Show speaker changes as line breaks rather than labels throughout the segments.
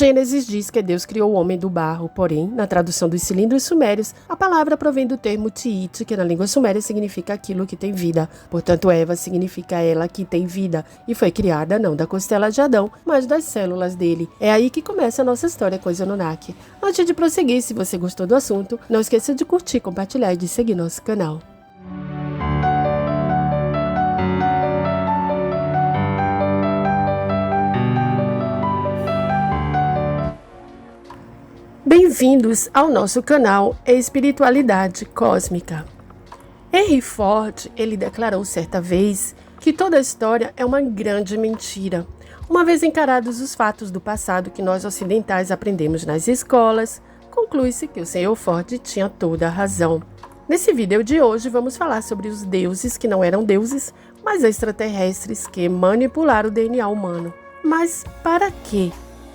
Gênesis diz que Deus criou o homem do barro, porém, na tradução dos cilindros sumérios, a palavra provém do termo tiit, que na língua suméria significa aquilo que tem vida. Portanto, Eva significa ela que tem vida, e foi criada não da costela de Adão, mas das células dele. É aí que começa a nossa história com os Anunnaki. Antes de prosseguir, se você gostou do assunto, não esqueça de curtir, compartilhar e de seguir nosso canal. Bem-vindos ao nosso canal Espiritualidade Cósmica. Henry Ford, ele declarou certa vez que toda a história é uma grande mentira. Uma vez encarados os fatos do passado que nós ocidentais aprendemos nas escolas, conclui-se que o Sr. Ford tinha toda a razão. Nesse vídeo de hoje vamos falar sobre os deuses que não eram deuses, mas extraterrestres que manipularam o DNA humano. Mas para quê?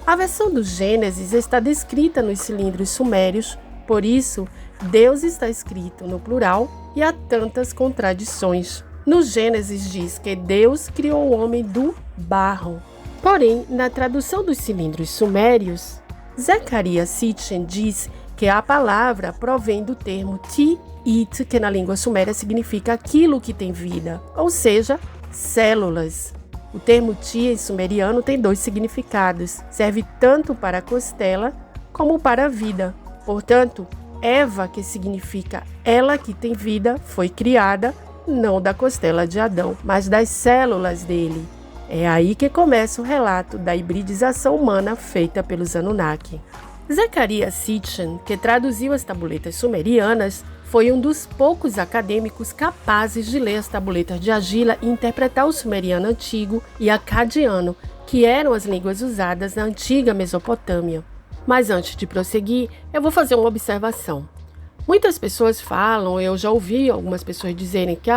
A versão do Gênesis está descrita nos cilindros sumérios, por isso, Deus está escrito no plural e há tantas contradições. No Gênesis diz que Deus criou o homem do barro. Porém, na tradução dos cilindros sumérios, Zecharia Sitchin diz que a palavra provém do termo ti-it, que na língua suméria significa aquilo que tem vida, ou seja, células. O termo ti em sumeriano tem dois significados, serve tanto para a costela como para a vida. Portanto, Eva, que significa ela que tem vida, foi criada não da costela de Adão, mas das células dele. É aí que começa o relato da hibridização humana feita pelos Anunnaki. Zecharia Sitchin, que traduziu as tabuletas sumerianas, foi um dos poucos acadêmicos capazes de ler as tabuletas de Agila e interpretar o sumeriano antigo e acadiano, que eram as línguas usadas na antiga Mesopotâmia. Mas antes de prosseguir, eu vou fazer uma observação. Muitas pessoas falam, eu já ouvi algumas pessoas dizerem que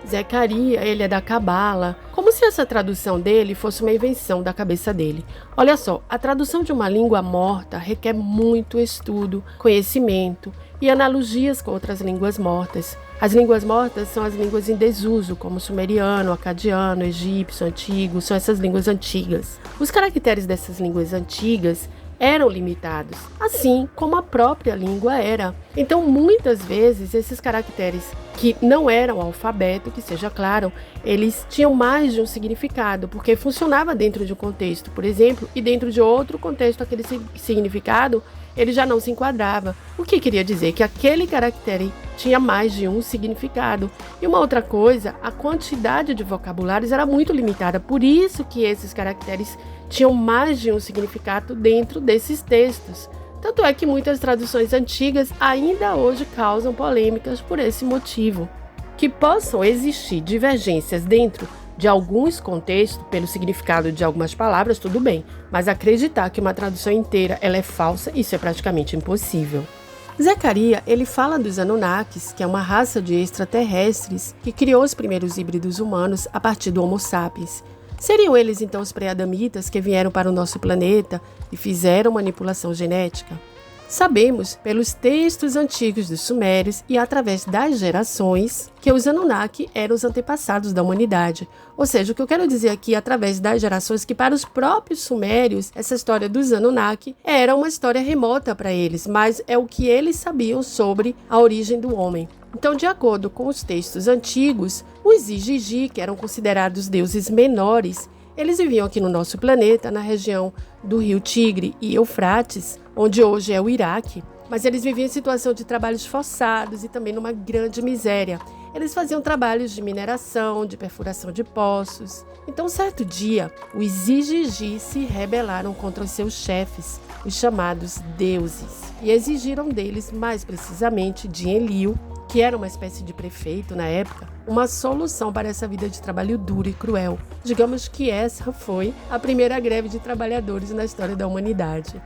Zecharia, ele é da Cabala, como se essa tradução dele fosse uma invenção da cabeça dele. Olha só, a tradução de uma língua morta requer muito estudo, conhecimento e analogias com outras línguas mortas. As línguas mortas são as línguas em desuso, como sumeriano, acadiano, egípcio, antigo, são essas línguas antigas. Os caracteres dessas línguas antigas eram limitados, assim como a própria língua era. Então, muitas vezes, esses caracteres que não eram alfabeto, que seja claro, eles tinham mais de um significado, porque funcionava dentro de um contexto, por exemplo, e dentro de outro contexto, aquele significado, ele já não se enquadrava. O que queria dizer que aquele caractere tinha mais de um significado. E uma outra coisa, a quantidade de vocabulários era muito limitada, por isso que esses caracteres tinham mais de um significado dentro desses textos. Tanto é que muitas traduções antigas ainda hoje causam polêmicas por esse motivo. Que possam existir divergências dentro de alguns contextos pelo significado de algumas palavras, tudo bem, mas acreditar que uma tradução inteira ela é falsa, isso é praticamente impossível. Zecharia, ele fala dos Anunnakis, que é uma raça de extraterrestres que criou os primeiros híbridos humanos a partir do Homo sapiens. Seriam eles então os pré-adamitas que vieram para o nosso planeta e fizeram manipulação genética? Sabemos, pelos textos antigos dos sumérios e através das gerações, que os Anunnaki eram os antepassados da humanidade. Ou seja, o que eu quero dizer aqui, através das gerações, que para os próprios sumérios, essa história dos Anunnaki era uma história remota para eles, mas é o que eles sabiam sobre a origem do homem. Então, de acordo com os textos antigos, os Igigi, que eram considerados deuses menores, eles viviam aqui no nosso planeta, na região do rio Tigre e Eufrates, onde hoje é o Iraque, mas eles viviam em situação de trabalhos forçados e também numa grande miséria. Eles faziam trabalhos de mineração, de perfuração de poços. Então, certo dia, os Igigi se rebelaram contra os seus chefes, os chamados deuses, e exigiram deles, mais precisamente de Enlil, que era uma espécie de prefeito na época, uma solução para essa vida de trabalho duro e cruel. Digamos que essa foi a primeira greve de trabalhadores na história da humanidade.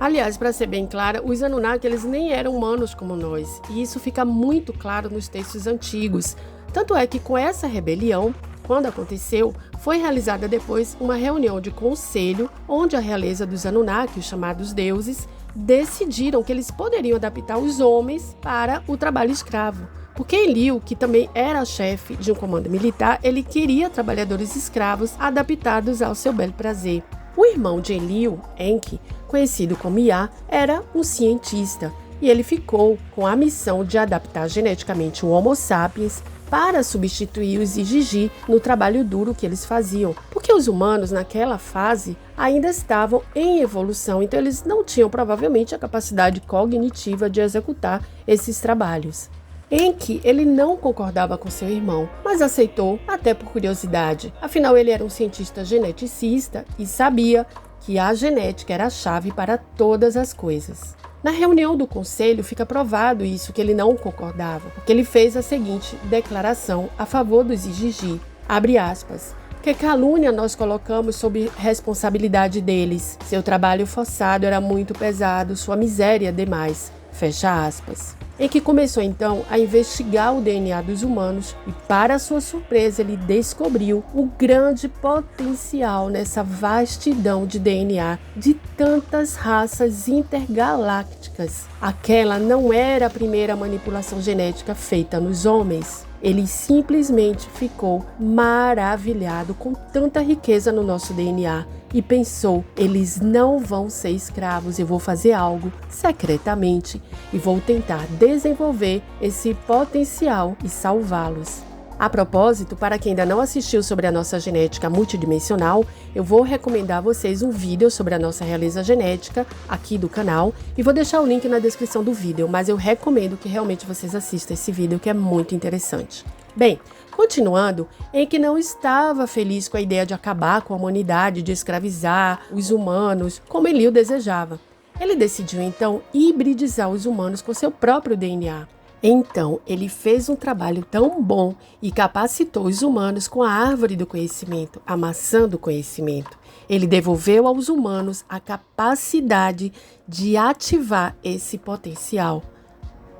Aliás, para ser bem clara, os Anunnaki eles nem eram humanos como nós, e isso fica muito claro nos textos antigos. Tanto é que com essa rebelião, quando aconteceu, foi realizada depois uma reunião de conselho, onde a realeza dos Anunnaki, os chamados deuses, decidiram que eles poderiam adaptar os homens para o trabalho escravo. Porque Enlil, que também era chefe de um comando militar, ele queria trabalhadores escravos adaptados ao seu bel prazer. O irmão de Enlil, Enki, conhecido como Ea, era um cientista e ele ficou com a missão de adaptar geneticamente o Homo sapiens para substituir os Igigi no trabalho duro que eles faziam, porque os humanos naquela fase ainda estavam em evolução, então eles não tinham provavelmente a capacidade cognitiva de executar esses trabalhos. Enki, ele não concordava com seu irmão, mas aceitou até por curiosidade. Afinal, ele era um cientista geneticista e sabia que a genética era a chave para todas as coisas. Na reunião do conselho fica provado isso, que ele não concordava, porque ele fez a seguinte declaração a favor dos Igigi, abre aspas, que calúnia nós colocamos sob responsabilidade deles. Seu trabalho forçado era muito pesado, sua miséria demais, fecha aspas. Em que começou então a investigar o DNA dos humanos e, para sua surpresa, ele descobriu o grande potencial nessa vastidão de DNA de tantas raças intergalácticas. Aquela não era a primeira manipulação genética feita nos homens. Ele simplesmente ficou maravilhado com tanta riqueza no nosso DNA e pensou, eles não vão ser escravos, eu vou fazer algo secretamente e vou tentar desenvolver esse potencial e salvá-los. A propósito, para quem ainda não assistiu sobre a nossa genética multidimensional, eu vou recomendar a vocês um vídeo sobre a nossa realeza genética aqui do canal e vou deixar o link na descrição do vídeo, mas eu recomendo que realmente vocês assistam esse vídeo que é muito interessante. Bem, continuando, Enki não estava feliz com a ideia de acabar com a humanidade, de escravizar os humanos, como Enlil desejava. Ele decidiu então hibridizar os humanos com seu próprio DNA. Então, ele fez um trabalho tão bom e capacitou os humanos com a árvore do conhecimento, a maçã do conhecimento. Ele devolveu aos humanos a capacidade de ativar esse potencial.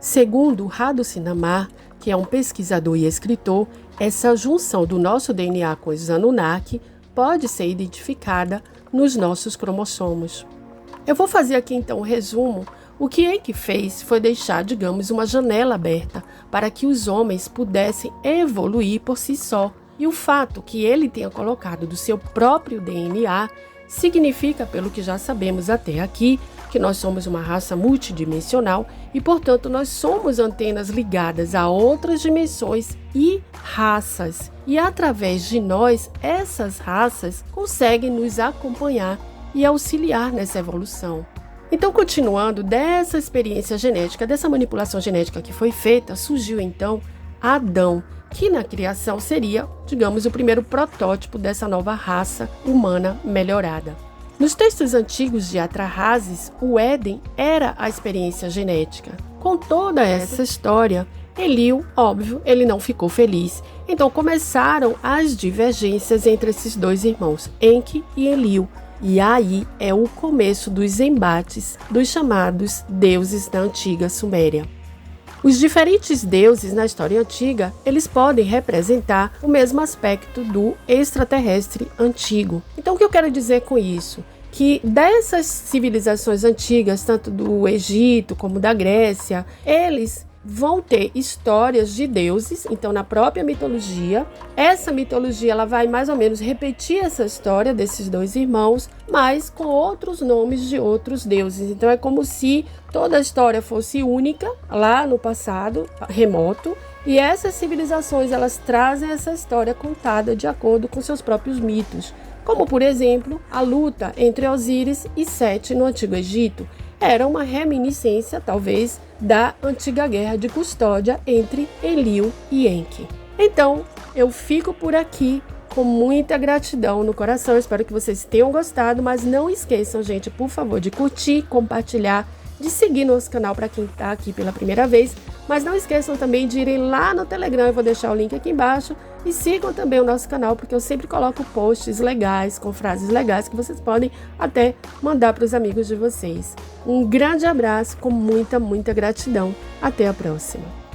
Segundo Rado Sinamar, que é um pesquisador e escritor, essa junção do nosso DNA com os Anunnaki pode ser identificada nos nossos cromossomos. Eu vou fazer aqui então um resumo. O que Enki fez foi deixar, digamos, uma janela aberta para que os homens pudessem evoluir por si só. E o fato que ele tenha colocado do seu próprio DNA significa, pelo que já sabemos até aqui, que nós somos uma raça multidimensional e, portanto, nós somos antenas ligadas a outras dimensões e raças. E através de nós, essas raças conseguem nos acompanhar e auxiliar nessa evolução. Então, continuando dessa experiência genética, dessa manipulação genética que foi feita, surgiu então Adão, que na criação seria, digamos, o primeiro protótipo dessa nova raça humana melhorada. Nos textos antigos de Atrahasis, o Éden era a experiência genética. Com toda essa história, Enlil, óbvio, ele não ficou feliz. Então começaram as divergências entre esses dois irmãos, Enki e Enlil. E aí é o começo dos embates dos chamados deuses da antiga Suméria. Os diferentes deuses na história antiga, eles podem representar o mesmo aspecto do extraterrestre antigo. Então o que eu quero dizer com isso? Que dessas civilizações antigas, tanto do Egito como da Grécia, eles vão ter histórias de deuses. Então, na própria mitologia, essa mitologia ela vai mais ou menos repetir essa história desses dois irmãos, mas com outros nomes de outros deuses. Então, é como se toda a história fosse única lá no passado remoto, e essas civilizações elas trazem essa história contada de acordo com seus próprios mitos, como, por exemplo, a luta entre Osíris e Sete no Antigo Egito. Era uma reminiscência, talvez, da antiga guerra de custódia entre Enlil e Enki. Então, eu fico por aqui com muita gratidão no coração. Espero que vocês tenham gostado, mas não esqueçam, gente, por favor, de curtir, compartilhar, de seguir nosso canal para quem está aqui pela primeira vez. Mas não esqueçam também de irem lá no Telegram, eu vou deixar o link aqui embaixo. E sigam também o nosso canal, porque eu sempre coloco posts legais, com frases legais, que vocês podem até mandar para os amigos de vocês. Um grande abraço, com muita, muita gratidão. Até a próxima.